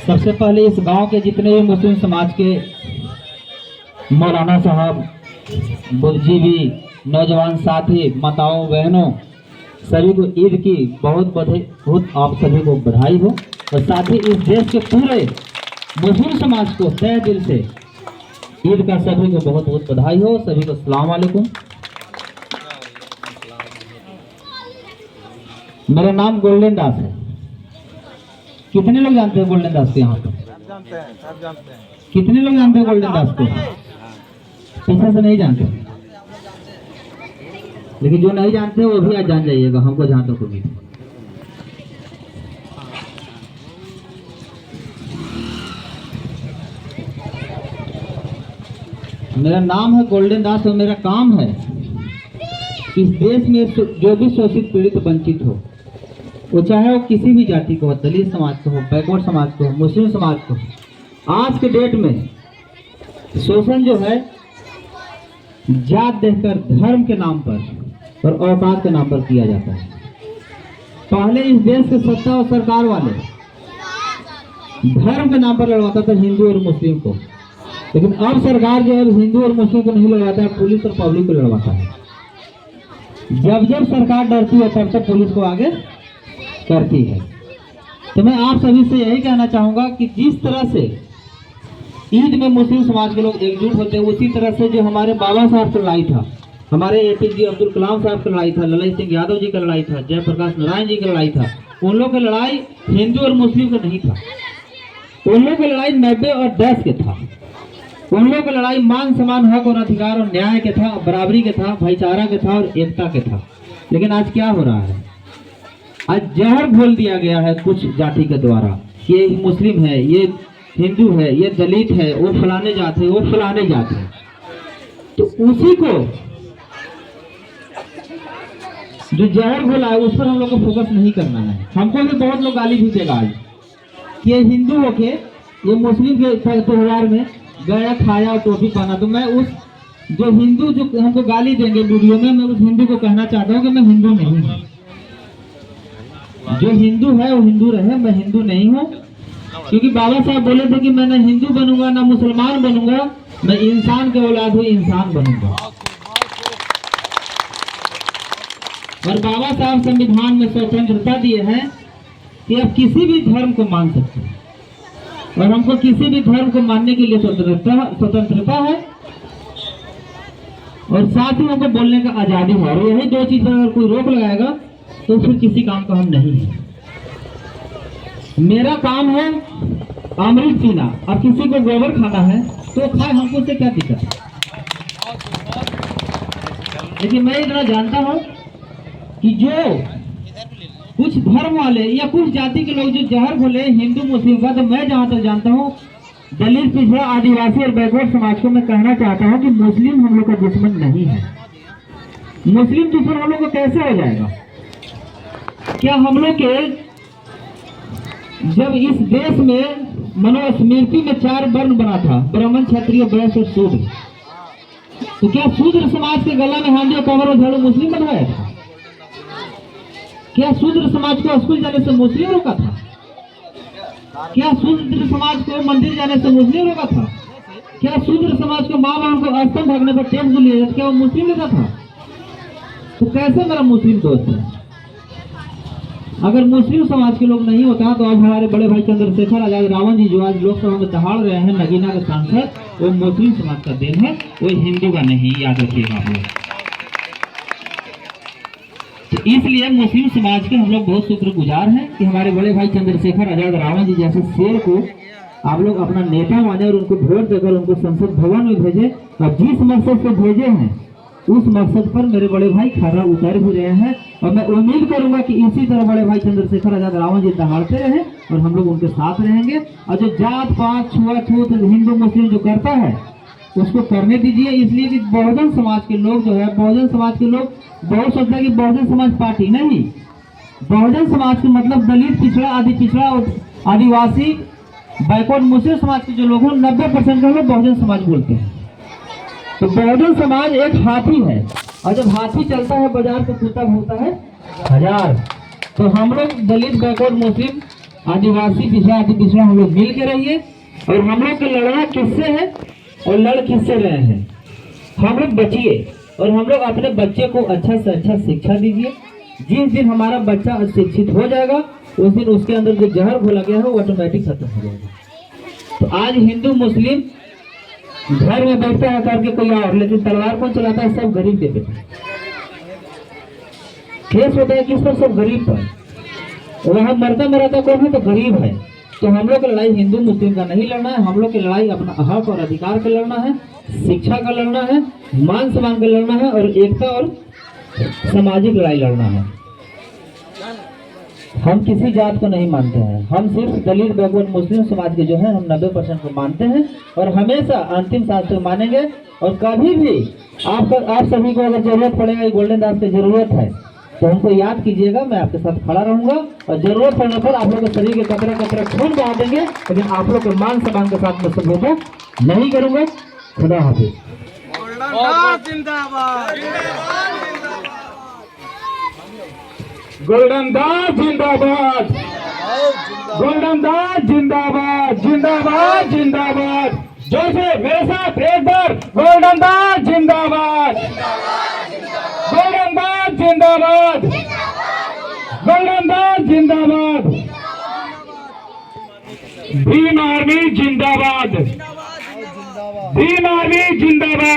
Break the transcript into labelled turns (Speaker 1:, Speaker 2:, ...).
Speaker 1: सबसे पहले इस गांव के जितने भी मुस्लिम समाज के मौलाना साहब, बुद्धिजीवी, नौजवान साथी, माताओं बहनों, सभी को ईद की बहुत आप सभी को बधाई हो। और साथ ही इस देश के पूरे मुस्लिम समाज को तहे दिल से ईद का सभी को बहुत बहुत बधाई हो। सभी को अस्सलाम वालेकुम। मेरा नाम गोल्डन दास है। कितने लोग जानते हैं गोल्डन दास को? यहाँ पर
Speaker 2: सब जानते हैं।
Speaker 1: कितने लोग जानते हैं गोल्डन दास को? पीछे से नहीं जानते, लेकिन जो नहीं जानते वो भी आज जान जाइएगा, हमको जहां तक उम्मीद है। मेरा नाम है गोल्डन दास और मेरा काम है इस देश में जो भी शोषित, पीड़ित, वंचित हो, वो चाहे वो किसी भी जाति को हो, दलित समाज को हो, बैकवर्ड समाज को हो, मुस्लिम समाज को हो। आज के डेट में शोषण जो है जात देखकर, धर्म के नाम पर और औकात के नाम पर किया जाता है। पहले इस देश के सत्ता और सरकार वाले धर्म के नाम पर लड़वाता था हिंदू और मुस्लिम को, लेकिन अब सरकार जो है हिंदू और मुस्लिम को नहीं लड़वाता है, पुलिस और पब्लिक को लड़वाता है। जब जब सरकार डरती है तब तक पुलिस को आगे करती है। तो मैं आप सभी से यही कहना चाहूंगा कि जिस तरह से ईद में मुस्लिम समाज के लोग एकजुट होते हैं, उसी तरह से जो हमारे बाबा साहब की लड़ाई था, हमारे APJ अब्दुल कलाम साहब की लड़ाई था, ललन सिंह यादव जी की लड़ाई था, जयप्रकाश नारायण जी की लड़ाई था, उन लोगों की लड़ाई हिंदू और मुस्लिम का नहीं था। उन लोगों की लड़ाई 90 और 10 के था। उन लोगों की लड़ाई मान समान, हक और अधिकार और न्याय के था, बराबरी के था, भाईचारा के था और एकता के था। लेकिन आज क्या हो रहा है? आज जहर घोल दिया गया है कुछ जाति के द्वारा। ये मुस्लिम है, ये हिंदू है, ये दलित है, वो फलाने जात है, वो फलाने जात है। तो उसी को जो जहर घोला है उस पर हम लोग को फोकस नहीं करना है। हमको भी बहुत लोग गाली भी देगा आज कि ये हिंदू होके ये मुस्लिम के त्योहार में गया, खाया और टोपी पहना। तो मैं उस जो हिंदू जो हमको गाली देंगे वीडियो में, मैं उस हिंदू को कहना चाहता हूँ कि मैं हिंदू नहीं हूँ। जो हिंदू है वो हिंदू रहे, मैं हिंदू नहीं हूँ। क्योंकि बाबा साहब बोले थे कि मैं ना हिंदू बनूंगा ना मुसलमान बनूंगा, मैं इंसान के औलाद हूँ, इंसान बनूंगा। और बाबा साहब संविधान में स्वतंत्रता दिए हैं कि आप किसी भी धर्म को मान सकते हैं और हमको किसी भी धर्म को मानने के लिए स्वतंत्रता है और साथ ही हमको बोलने का आजादी है। और यही दो चीज पर अगर कोई रोक लगाएगा तो फिर किसी काम का हम नहीं है। मेरा काम है अमृत पीना, और किसी को गोबर खाना है तो खाए, हमको उससे क्या दिक्कत है। लेकिन मैं इतना जानता हूं कि जो कुछ धर्म वाले या कुछ जाति के लोग जो जहर बोले हिंदू मुस्लिम का, तो मैं जहां तक जानता हूं दलित, पिछड़ा, आदिवासी और बैकवर्ड समाज को मैं कहना चाहता हूं कि मुस्लिम हम लोग का दुश्मन नहीं है। मुस्लिम दुश्मन हम लोग को कैसे हो जाएगा? क्या हम लोग के जब इस देश में मनुस्मृति में 4 वर्ण बना था, ब्राह्मण, क्षत्रिय, वैश्य और शूद्र, तो क्या शूद्र समाज के गला में हांडी, कमर और झाड़ू मुस्लिम बनवाया था? क्या शूद्र समाज को स्कूल जाने से मुस्लिम रोका था? क्या शूद्र समाज को मंदिर जाने से मुस्लिम रोका था? क्या शूद्र समाज को माँ बहन को स्तंभ ढकने पर टैक्स लिया जाता, क्या वो मुस्लिम लेता था? तो कैसे मेरा मुस्लिम दोस्त है? अगर मुस्लिम समाज के लोग नहीं होता तो आज हमारे बड़े भाई चंद्रशेखर आजाद रावण जी जो आज लोकसभा में दहाड़ रहे हैं, नगीना के सांसद, वो मुस्लिम समाज का देन है, वो हिंदू का नहीं, याद रखिएगा आप लोग। तो इसलिए मुस्लिम समाज के हम लोग बहुत शुक्रगुजार हैं कि हमारे बड़े भाई चंद्रशेखर आजाद रावण जी जैसे शेर को आप लोग अपना नेता माने और उनको वोट देकर उनको संसद भवन में भेजे। और जिस मकसद से भेजे हैं उस मकसद पर मेरे बड़े भाई खरा उतर भी रहे हैं। और मैं उम्मीद करूंगा कि इसी तरह बड़े भाई चंद्रशेखर आजाद रावण जी दहाड़ते रहे और हम लोग उनके साथ रहेंगे। और जो जात पात, छुआछूत, हिंदू मुस्लिम जो करता है उसको करने दीजिए। इसलिए कि बहुजन समाज के लोग जो है, बहुजन समाज के लोग बहुत सोचता है कि बहुजन समाज पार्टी नहीं, बहुजन समाज के मतलब दलित, पिछड़ा, आदि पिछड़ा, आदिवासी, बैकवर्ड, मुस्लिम समाज के जो लोग हैं 90% का लोग बहुजन समाज बोलते हैं। तो बहुजन समाज एक हाथी है, और जब हाथी चलता है बाजार तो कुत्ता भूलता है हजार। तो हम लोग दलित, बैकवर्ड, मुस्लिम आदिवासी पिछड़ा हम लोग मिल के रहिए। और हम लोग का लड़ना किससे है और लड़ किससे रहे हैं, हम लोग बचिए और हम लोग अपने बच्चे को अच्छा से अच्छा शिक्षा दीजिए। जिस दिन हमारा बच्चा शिक्षित हो जाएगा उस दिन उसके अंदर जो जहर घोला गया है वो ऑटोमेटिक खत्म हो जाएगा। तो आज हिंदू मुस्लिम घर में बैठता है करके कोई और, लेकिन तलवार कौन चलाता है, सब गरीब के बेटे। केस होता है किस पर, सब गरीब पर। वहां मरता मराता कौन है, तो गरीब है। तो हम लोग की लड़ाई हिंदू मुस्लिम का नहीं लड़ना है, हम लोग की लड़ाई अपना हक और अधिकार का लड़ना है, शिक्षा का लड़ना है, मान सम्मान का लड़ना है और एकता और सामाजिक लड़ाई लड़ना है। हम किसी जात को नहीं मानते हैं, हम सिर्फ दलित बैकवर्ड मुस्लिम समाज के जो है हम 90% को मानते हैं और हमेशा अंतिम सांस तक मानेंगे। और कभी भी आप सभी को अगर जरूरत पड़ेगा, गोल्डन दास की जरूरत है तो हमको याद कीजिएगा, मैं आपके साथ खड़ा रहूंगा और जरूरत पड़ने पर आप लोग के शरीर के कतरा कतरा खून बहा देंगे, लेकिन आप लोग के मान सम्मान के साथ मैं समझौता नहीं करूंगा। खुदा हाफिज।
Speaker 3: गोल्डन दास जिंदाबाद, गोल्डन दास जिंदाबाद, जिंदाबाद जिंदाबाद। जोर से मेरे साथ एक बार, गोल्डन दास जिंदाबाद, गोल्डन दास जिंदाबाद, गोल्डन दास जिंदाबाद, भीम आर्मी जिंदाबाद, भीम आर्मी जिंदाबाद।